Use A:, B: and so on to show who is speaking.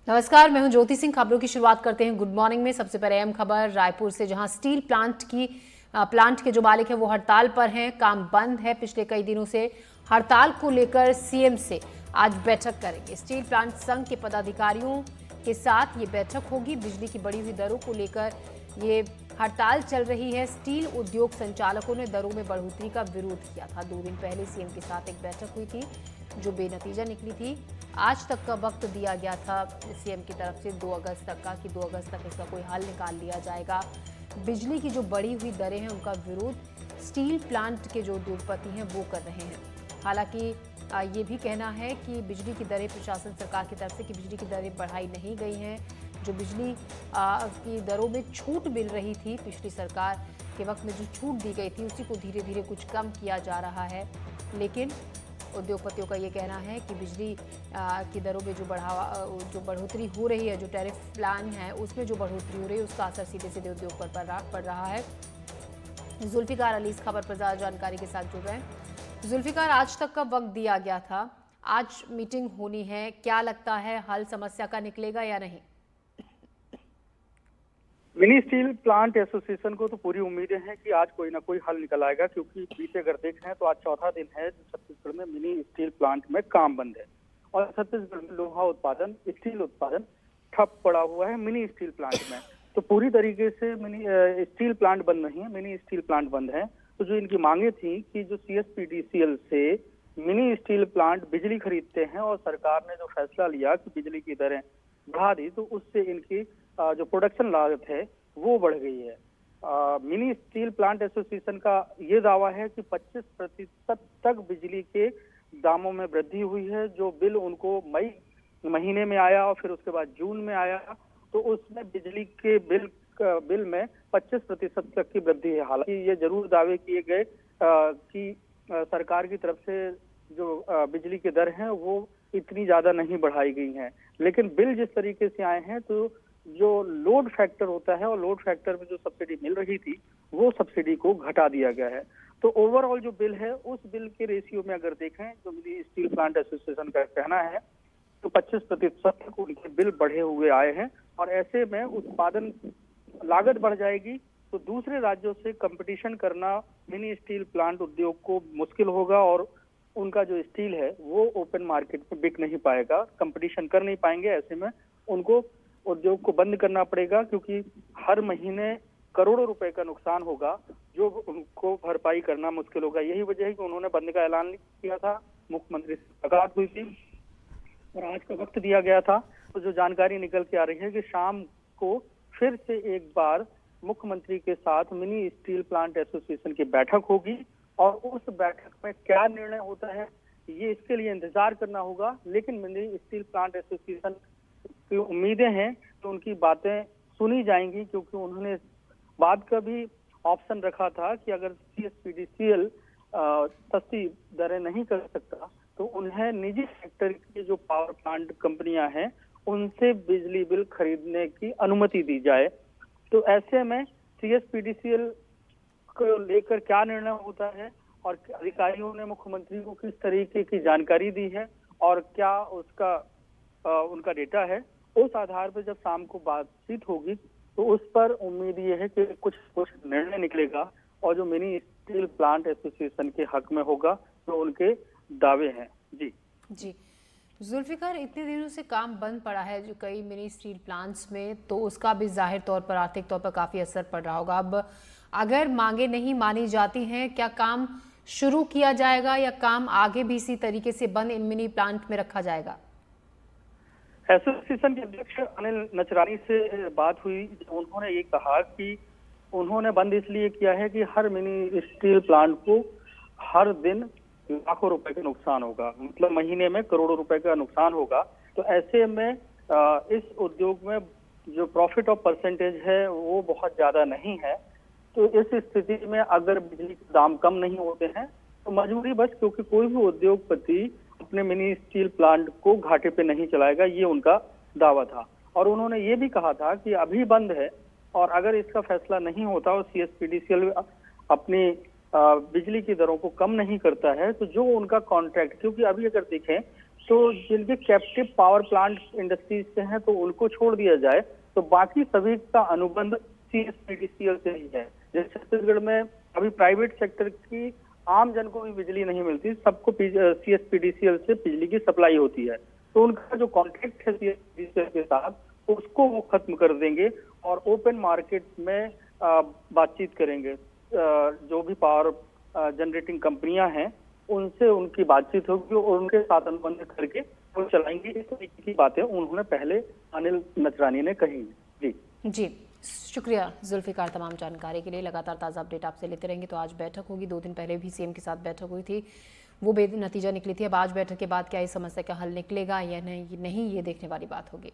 A: नमस्कार, मैं हूं ज्योति सिंह। खबरों की शुरुआत करते हैं गुड मॉर्निंग में। सबसे पहले अहम खबर रायपुर से, जहां स्टील प्लांट के जो मालिक हैं वो हड़ताल पर हैं। काम बंद है पिछले कई दिनों से। हड़ताल को लेकर सीएम से आज बैठक करेंगे। स्टील प्लांट संघ के पदाधिकारियों के साथ ये बैठक होगी। बिजली की बढ़ी हुई दरों को लेकर ये हड़ताल चल रही है। स्टील उद्योग संचालकों ने दरों में बढ़ोतरी का विरोध किया था। 2 दिन पहले सीएम के साथ एक बैठक हुई थी जो बेनतीजा निकली थी। आज तक का वक्त दिया गया था सीएम की तरफ से 2 अगस्त तक का, कि 2 अगस्त तक इसका कोई हल निकाल लिया जाएगा। बिजली की जो बढ़ी हुई दरें हैं उनका विरोध स्टील प्लांट के जो उद्योगपति हैं वो कर रहे हैं। हालांकि ये भी कहना है कि बिजली की दरें प्रशासन सरकार की तरफ से कि बिजली की दरें बढ़ाई नहीं गई हैं। जो बिजली की दरों में छूट मिल रही थी पिछली सरकार के वक्त में, जो छूट दी गई थी उसी को धीरे धीरे कुछ कम किया जा रहा है। लेकिन उद्योगपतियों का ये कहना है कि बिजली की दरों में जो बढ़ोतरी हो रही है, जो टैरिफ प्लान है उसमें जो बढ़ोतरी हो रही है उसका असर सीधे सीधे उद्योग पर पड़ रहा है। जुल्फिकार अली इस खबर पर ज्यादा जानकारी के साथ जुड़ रहे हैं। जुल्फिकार, आज तक का वक्त दिया गया था, आज मीटिंग होनी है, क्या लगता है हल समस्या का निकलेगा या नहीं?
B: मिनी स्टील प्लांट एसोसिएशन को तो पूरी उम्मीदें हैं कि आज कोई ना कोई हल निकल आएगा, क्योंकि बीते अगर देख रहे हैं तो आज चौथा दिन है छत्तीसगढ़ में मिनी स्टील प्लांट में काम बंद है। और छत्तीसगढ़ में लोहा उत्पादन, स्टील उत्पादन ठप पड़ा हुआ है मिनी स्टील प्लांट में। तो पूरी तरीके से मिनी स्टील प्लांट बंद नहीं है, मिनी स्टील प्लांट बंद है। तो जो इनकी मांगे थी कि जो CSPDCL से मिनी स्टील प्लांट बिजली खरीदते हैं और सरकार ने जो फैसला लिया कि बिजली की दरें बढ़ा दी, तो उससे इनकी जो प्रोडक्शन लागत है वो बढ़ गई है। मिनी स्टील प्लांट एसोसिएशन का ये दावा है कि 25% तक बिजली के दामों में वृद्धि हुई है। जो बिल उनको मई महीने में आया और फिर उसके बाद जून में आया, तो उसमें बिजली के बिल में 25% तक की वृद्धि है। हालांकि ये जरूर दावे किए गए कि सरकार की तरफ से जो बिजली की दर है वो इतनी ज्यादा नहीं बढ़ाई गई है। लेकिन बिल जिस तरीके से आए हैं, तो जो लोड फैक्टर होता है और लोड फैक्टर में जो सब्सिडी मिल रही थी वो सब्सिडी को घटा दिया गया है। तो ओवरऑल जो बिल है उस बिल के रेशियो में अगर देखें, जो मिनी स्टील प्लांट एसोसिएशन का कहना है, तो 25% तक उनके बिल बढ़े हुए आए हैं। और ऐसे में उत्पादन लागत बढ़ जाएगी तो दूसरे राज्यों से कंपटीशन करना मिनी स्टील प्लांट उद्योग को मुश्किल होगा और उनका जो स्टील है वो ओपन मार्केट में बिक नहीं पाएगा, कंपटीशन कर नहीं पाएंगे। ऐसे में उनको उद्योग को बंद करना पड़ेगा, क्योंकि हर महीने करोड़ों रुपए का नुकसान होगा जो उनको भरपाई करना मुश्किल होगा। यही वजह है कि उन्होंने बंद का ऐलान किया था, मुख्यमंत्री से मुलाकात हुई थी और आज का वक्त दिया गया था। तो जो जानकारी निकल के आ रही है कि शाम को फिर से एक बार मुख्यमंत्री के साथ मिनी स्टील प्लांट एसोसिएशन की बैठक होगी और उस बैठक में क्या निर्णय होता है ये इसके लिए इंतजार करना होगा। लेकिन मिनी स्टील प्लांट एसोसिएशन की उम्मीदें हैं कि उनकी बातें सुनी जाएंगी, क्योंकि उन्होंने इस बात का भी ऑप्शन रखा था कि अगर CSPDCL सस्ती दरें नहीं कर सकता तो उन्हें निजी सेक्टर की जो पावर प्लांट कंपनियां हैं उनसे बिजली बिल खरीदने की अनुमति दी जाए। तो ऐसे में CSPDCL को लेकर क्या निर्णय होता है और अधिकारियों ने मुख्यमंत्री को किस तरीके की जानकारी दी है और क्या उनका डेटा है, उस आधार पर जब शाम को बातचीत होगी तो उस पर उम्मीद ये है कि कुछ निर्णय निकलेगा और जो मिनी स्टील प्लांट एसोसिएशन के हक में होगा तो उनके दावे हैं। जी
A: जुल्फिकार, इतने दिनों से काम बंद पड़ा है जो कई मिनी स्टील प्लांट्स में, तो उसका भी जाहिर तौर पर आर्थिक तौर पर काफी असर पड़ रहा होगा। अब अगर मांगे नहीं मानी जाती हैं, क्या काम शुरू किया जाएगा या काम आगे भी इसी तरीके से बंद इन मिनी प्लांट में रखा जाएगा?
B: एसोसिएशन के अध्यक्ष अनिल नचरानी से बात हुई, उन्होंने ये कहा कि उन्होंने बंद इसलिए किया है कि हर मिनी स्टील प्लांट को हर दिन लाखों रुपए का नुकसान होगा, मतलब महीने में करोड़ों रुपए का नुकसान होगा। तो ऐसे में इस उद्योग में जो प्रॉफिट ऑफ परसेंटेज है वो बहुत ज्यादा नहीं है। तो इस स्थिति में अगर बिजली के दाम कम नहीं होते हैं तो मजबूरी बस, क्योंकि कोई भी उद्योगपति अपने मिनी स्टील प्लांट को घाटे पे नहीं चलाएगा, ये उनका दावा था। और उन्होंने ये भी कहा था कि अभी बंद है और अगर इसका फैसला नहीं होता और CSPDCL अपनी बिजली की दरों को कम नहीं करता है तो जो उनका कॉन्ट्रैक्ट, क्योंकि अभी अगर देखें तो जिनके कैप्टिव पावर प्लांट इंडस्ट्रीज से हैं तो उनको छोड़ दिया जाए, तो बाकी सभी का अनुबंध CSPDCL से ही है। जैसे छत्तीसगढ़ में अभी प्राइवेट सेक्टर की आम जन को भी बिजली नहीं मिलती, सबको CSPDCL से बिजली की सप्लाई होती है, तो उनका जो कॉन्ट्रैक्ट है CSPDCL के साथ उसको वो खत्म कर देंगे और ओपन मार्केट में बातचीत करेंगे। जो भी पावर जनरेटिंग कंपनियां हैं उनसे उनकी बातचीत होगी और उनके साथ अनुबंध करके वो चलाएंगे। इस तरीके की बातें उन्होंने पहले अनिल नचरानी ने कही। जी
A: जी, शुक्रिया जुल्फिकार तमाम जानकारी के लिए। लगातार ताज़ा अपडेट आपसे लेते रहेंगे। तो आज बैठक होगी, 2 दिन पहले भी सीएम के साथ बैठक हुई थी, वो बेनतीजा निकली थी। अब आज बैठक के बाद क्या इस समस्या का हल निकलेगा या नहीं, ये देखने वाली बात होगी।